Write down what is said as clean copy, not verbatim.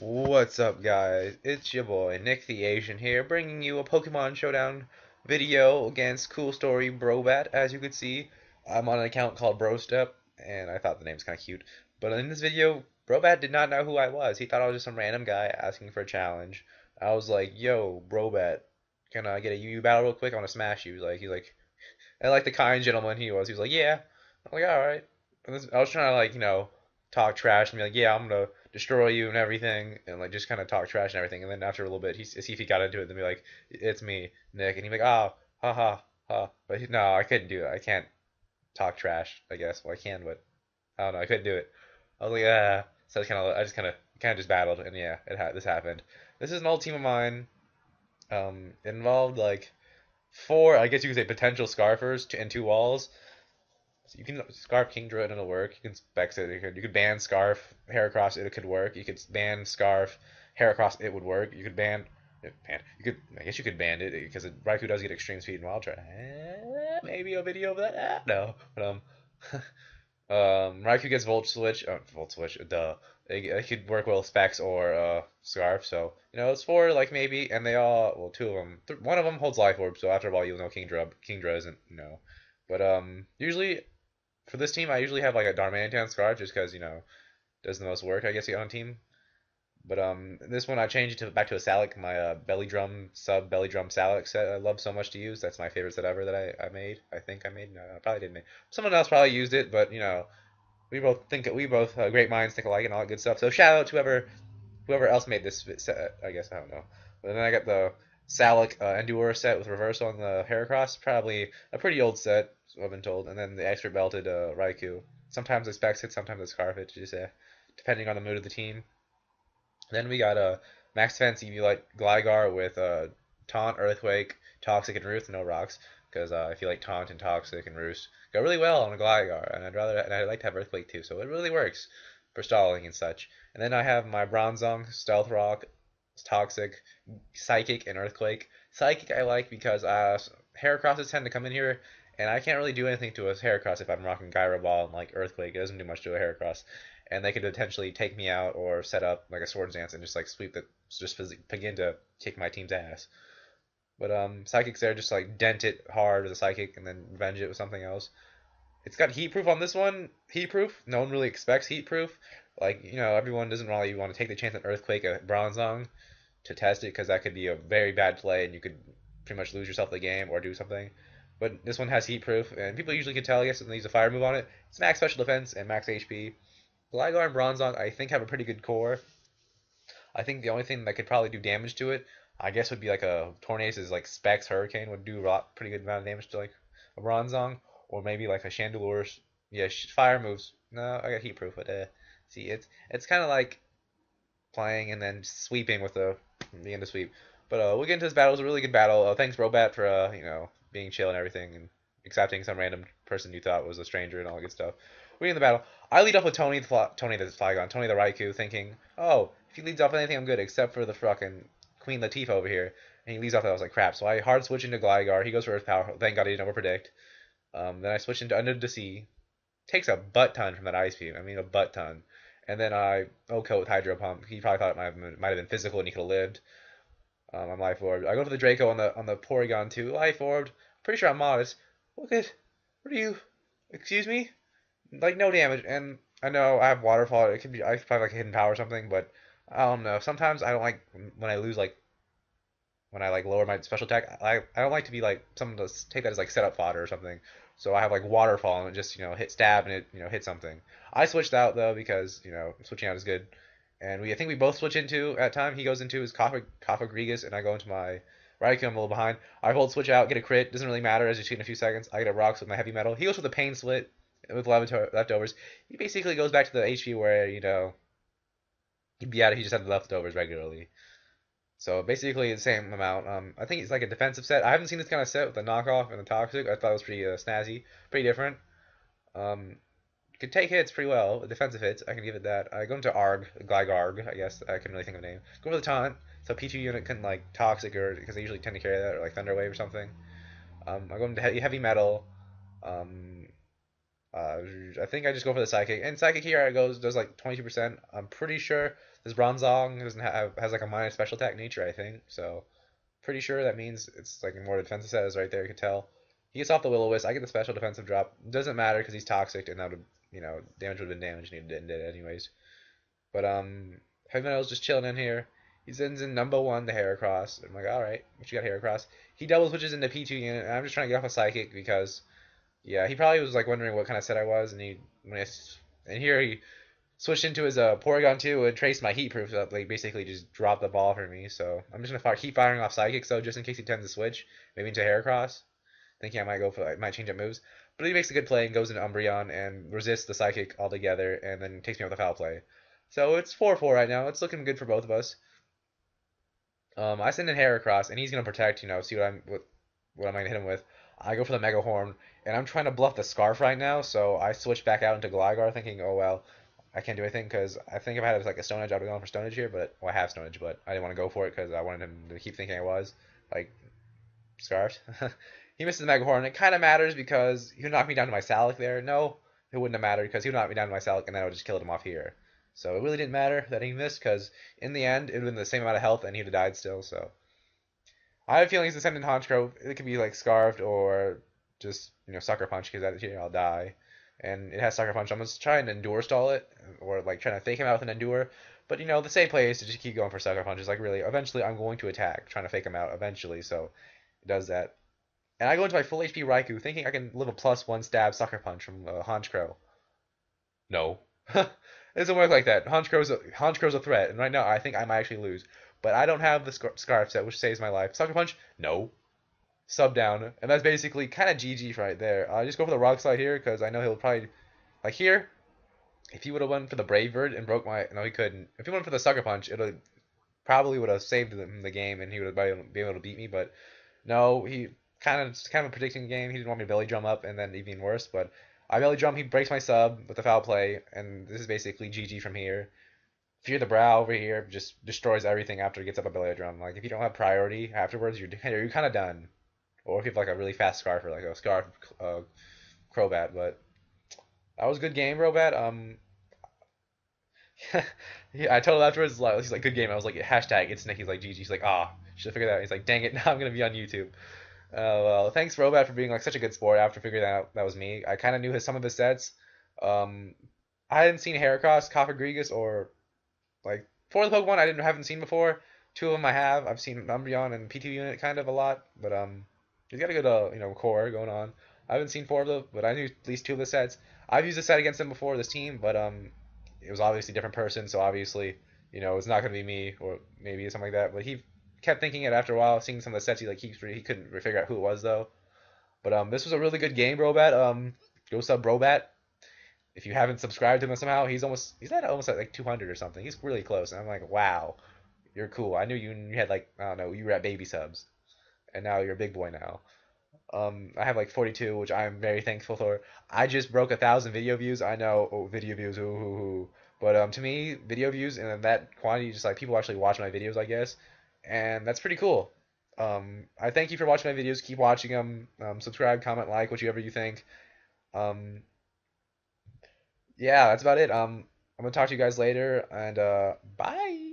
What's up, guys? It's your boy Nick the Asian here, bringing you a Pokemon Showdown video against CoolStoryBrobat. As you can see, I'm on an account called BroStep, and I thought the name's kind of cute. But in this video, Brobat did not know who I was. He thought I was just some random guy asking for a challenge. I was like, "Yo, Brobat, can I get a UU battle real quick? I want to smash you." He's like, and like the kind gentleman he was, like, "Yeah." I'm like, "All right." I was trying to talk trash and be like, "Yeah, I'm gonna destroy you and everything," and like just kind of talk trash and everything. And then after a little bit, he see if he got into it, then be like, "It's me, Nick," and he'd be like, "Oh, ha ha ha." But no, I couldn't do it. I can't talk trash. I guess. Well, I can, but I don't know. I couldn't do it. I was like, ah. So I just kind of just battled, and yeah, this happened. This is an old team of mine. It involved like four, I guess you could say, potential scarfers and two walls. So you can scarf King Druid and it'll work. You can specs it. You could ban scarf Heracross. It could work. You could ban scarf Heracross. It would work. You could ban. You could. I guess you could ban it because Raikou does get extreme speed and wild try. Maybe a video of that. No, but Raikou gets Volt Switch. Volt Switch. Duh. It could work well with specs or scarf. So it's four like maybe, and they all well two of them. One of them holds Life Orb. So after a while you'll know King Dra isn't But usually for this team, I usually have like a Darmanitan Scarf just because does the most work I guess on a team. But this one I changed it back to a Salic, my belly drum sub belly drum Salic set. I love so much to use. That's my favorite set ever that I made. I think I made. No, I probably didn't make. Someone else probably used it, but we both great minds think alike and all that good stuff. So shout out to whoever else made this set. I guess I don't know. But then I got the Salic Endure set with reversal on the Heracross. Probably a pretty old set, I've been told. And then the extra belted Raikou. Sometimes I specs it, sometimes I scarf it, just depending on the mood of the team. Then we got a Max Defense EV like Gligar with Taunt, Earthquake, Toxic, and Roost, no rocks, because I feel like Taunt and Toxic and Roost go really well on a Gligar, and I'd like to have Earthquake too, so it really works for stalling and such. And then I have my Bronzong, Stealth Rock, Toxic, Psychic, and Earthquake. Psychic I like because Heracrosses tend to come in here, and I can't really do anything to a Heracross if I'm rocking Gyro Ball and like Earthquake. It doesn't do much to a Heracross, and they could potentially take me out or set up like a Swords Dance and just like begin to kick my team's ass. But Psychic's there just like dent it hard with a Psychic and then revenge it with something else. It's got heat proof on this one. Heat proof. No one really expects heat proof. Like everyone doesn't really want to take the chance on Earthquake a Bronzong to test it because that could be a very bad play and you could pretty much lose yourself the game or do something. But this one has heat proof, and people usually can tell, I guess, when they use a fire move on it. It's max special defense and max HP. Gligar and Bronzong, I think, have a pretty good core. I think the only thing that could probably do damage to it, I guess, would be like a Tornace's like Specs Hurricane would do a pretty good amount of damage to like a Bronzong, or maybe like a Chandelure's. Yeah, fire moves. No, I got heat proof, but see, it's kind of like playing and then sweeping with the end of sweep. But we'll get into this battle. It was a really good battle. Thanks, Brobat, for being chill and everything and accepting some random person you thought was a stranger and all that good stuff. We get in the battle. I lead off with Tony the Flygon, Tony the Raikou, thinking, oh, if he leads off with anything, I'm good, except for the fucking Queen Latifah over here. And he leads off, I was like, crap. So I hard switch into Gligar. He goes for Earth Power. Thank God he didn't overpredict. Then I switch into Under the Sea. Takes a butt ton from that Ice Beam. I mean, a butt ton. And then I OHKO with Hydro Pump. He probably thought it might have been physical and he could have lived. I'm Life Orbed. I go for the Draco on the Porygon too. Life Orbed. Pretty sure I'm modest. Look at, what are you? Excuse me? Like no damage. And I know I have Waterfall. It could be I could probably like a hidden power or something, but I don't know. Sometimes I don't like when I lose like when I like lower my special attack. I don't like to be like someone to take that as like setup fodder or something. So I have like Waterfall and it just hit stab and it hit something. I switched out though because switching out is good. And I think we both switch into at time. He goes into his Kafagrigus and I go into my Raikou. I'm a little behind. I hold switch out, get a crit. Doesn't really matter as you see in a few seconds. I get a rocks with my heavy metal. He goes with a pain split with leftovers. He basically goes back to the HP where he'd be at it. He just had the leftovers regularly. So basically the same amount. I think it's like a defensive set. I haven't seen this kind of set with the knockoff and the toxic. I thought it was pretty snazzy, pretty different. Um, could take hits pretty well, defensive hits. I can give it that. I go into Arg, Gligarg, I guess. I couldn't really think of a name. Go for the taunt, so P2 unit can like toxic or because they usually tend to carry that or like Thunder Wave or something. I go into heavy metal. Um, I think I just go for the psychic, and psychic here I goes does like 22%. I'm pretty sure His Bronzong doesn't have has like a minor special attack nature, I think. So pretty sure that means it's like more defensive set is right there. You can tell. He gets off the Will-O-Wisp. I get the special defensive drop. Doesn't matter because he's toxic, and that would damage would have been damage and he did it anyways. But Heavy Metal's just chilling in here. He sends in number one the Heracross. I'm like, all right, what you got Heracross? He double switches into P2 unit, and I'm just trying to get off a Psychic because yeah, he probably was like wondering what kind of set I was, and and here he switched into his Porygon 2 and traced my Heat Proof, so like basically just dropped the ball for me. So I'm just gonna keep firing off Psychic, so just in case he tends to switch, maybe into Heracross, thinking I might change up moves. But he makes a good play and goes into Umbreon and resists the Psychic altogether, and then takes me out with a Foul Play. So it's 4-4 right now. It's looking good for both of us. I send in Heracross, and he's gonna protect. See what I'm gonna hit him with. I go for the Mega Horn, and I'm trying to bluff the Scarf right now. So I switch back out into Gligar, thinking, oh well, I can't do anything because I think if I had like a Stone Edge, I'd be going for Stone Edge here. But I have Stone Edge, but I didn't want to go for it because I wanted him to keep thinking I was like Scarfed. He misses the Mega Horn. It kind of matters because he would knock me down to my Salic there. No, it wouldn't have mattered because he would knock me down to my Salic, and then I would just kill him off here. So it really didn't matter that he missed because in the end it would have been the same amount of health and he'd have died still. So I have feelings to send in Honchkrow. It could be like Scarfed or just Sucker Punch because out here I'll die. And it has Sucker Punch. I'm just trying to Endure stall it or like trying to fake him out with an Endure. But the safe play is to just keep going for Sucker Punches. Like really, eventually I'm going to attack, trying to fake him out eventually. So it does that. And I go into my full HP Raikou thinking I can live a +1 stab Sucker Punch from Honchkrow. No. It doesn't work like that. Honchkrow's a threat, and right now I think I might actually lose. But I don't have the Scarf set, which saves my life. Sucker Punch? No. Sub down, and that's basically kind of GG right there. I just go for the Rock Slide here because I know he'll probably like here. If he would have went for the Brave Bird and broke my, no, he couldn't. If he went for the Sucker Punch, it probably would have saved him the game, and he would have been able to beat me. But no, he kind of predicting the game. He didn't want me to belly drum up, and then even worse. But I belly drum. He breaks my sub with the foul play, and this is basically GG from here. Fear the Brow over here just destroys everything after he gets up a belly drum. Like if you don't have priority afterwards, you're kind of done. Or if you have like a really fast Scarf or like a Scarf Crobat. But that was a good game, Robat. Yeah, I told him afterwards. He's like, good game. I was like, hashtag it's Nick. He's like, GG. He's like, should have figured that out. He's like, dang it, now I'm gonna be on YouTube. Well, thanks, Robat, for being like such a good sport after figuring out that was me. I kind of knew some of his sets. I hadn't seen Heracross, Cofagrigus, or like four of the Pokemon haven't seen before. Two of them I have. I've seen Umbreon and P2 unit kind of a lot, but he's got a good core going on. I haven't seen four of them, but I knew at least two of the sets. I've used a set against him before, this team, but it was obviously a different person, so obviously it's not gonna be me or maybe something like that. But he kept thinking it after a while, seeing some of the sets. He couldn't figure out who it was though. But this was a really good game, Brobat. Go sub Brobat. If you haven't subscribed to him somehow, he's almost at like 200 or something. He's really close, and I'm like, wow, you're cool. I knew you had like I don't know, you were at baby subs, and now you're a big boy now. I have like 42, which I'm very thankful for. I just broke 1,000 video views. I know, video views, but to me, video views and that quantity, just like people actually watch my videos, I guess, and that's pretty cool. I thank you for watching my videos. Keep watching them. Subscribe, comment, like, whatever you think. Um, yeah, that's about it. I'm gonna talk to you guys later, and bye.